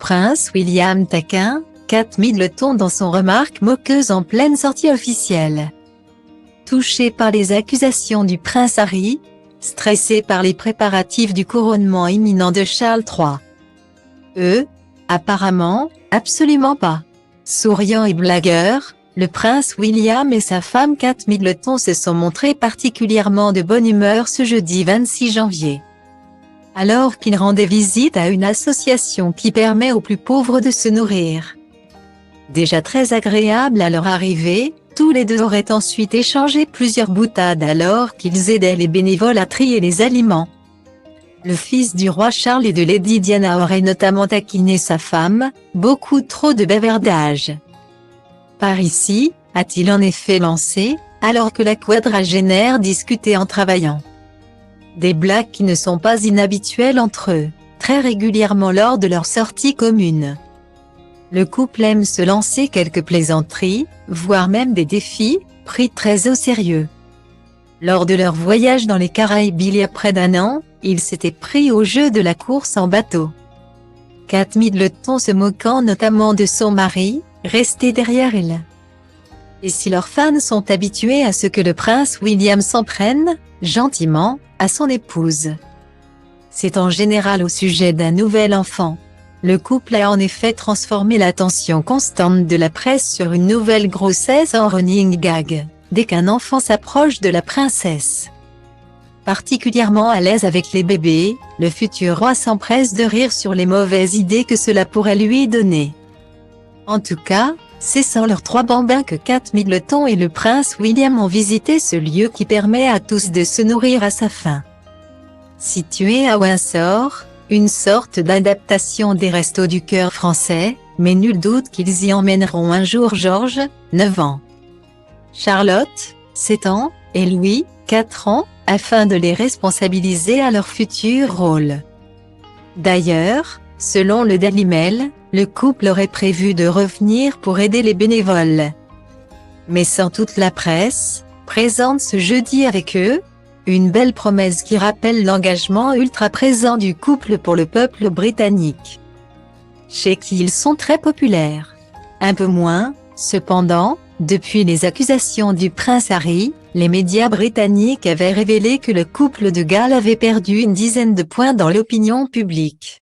prince William taquin Kate Middleton dans son remarque moqueuse en pleine sortie officielle. Touchée par les accusations du prince Harry, stressée par les préparatifs du couronnement imminent de Charles III. Apparemment, absolument pas. Souriant et blagueur, le prince William et sa femme Kate Middleton se sont montrés particulièrement de bonne humeur ce jeudi 26 janvier. Alors qu'ils rendaient visite à une association qui permet aux plus pauvres de se nourrir. Déjà très agréable à leur arrivée, tous les deux auraient ensuite échangé plusieurs boutades alors qu'ils aidaient les bénévoles à trier les aliments. Le fils du roi Charles et de Lady Diana aurait notamment taquiné sa femme, beaucoup trop de bavardage. Par ici, a-t-il en effet lancé, alors que la quadragénaire discutait en travaillant. Des blagues qui ne sont pas inhabituelles entre eux, très régulièrement lors de leurs sorties communes. Le couple aime se lancer quelques plaisanteries, voire même des défis, pris très au sérieux. Lors de leur voyage dans les Caraïbes il y a près d'un an, ils s'étaient pris au jeu de la course en bateau. Kate Middleton se moquant notamment de son mari, resté derrière elle. Et si leurs fans sont habitués à ce que le prince William s'en prenne, gentiment, à son épouse. C'est en général au sujet d'un nouvel enfant. Le couple a en effet transformé l'attention constante de la presse sur une nouvelle grossesse en running gag, dès qu'un enfant s'approche de la princesse. Particulièrement à l'aise avec les bébés, le futur roi s'empresse de rire sur les mauvaises idées que cela pourrait lui donner. En tout cas, c'est sans leurs 3 bambins que Kate Middleton et le prince William ont visité ce lieu qui permet à tous de se nourrir à sa faim. Situé à Windsor, une sorte d'adaptation des Restos du Cœur français, mais nul doute qu'ils y emmèneront un jour George, 9 ans, Charlotte, 7 ans, et Louis, 4 ans, afin de les responsabiliser à leur futur rôle. D'ailleurs, selon le Daily Mail, le couple aurait prévu de revenir pour aider les bénévoles. Mais sans toute la presse, présente ce jeudi avec eux, une belle promesse qui rappelle l'engagement ultra présent du couple pour le peuple britannique. Chez qui ils sont très populaires. Un peu moins, cependant, depuis les accusations du prince Harry, les médias britanniques avaient révélé que le couple de Galles avait perdu une dizaine de points dans l'opinion publique.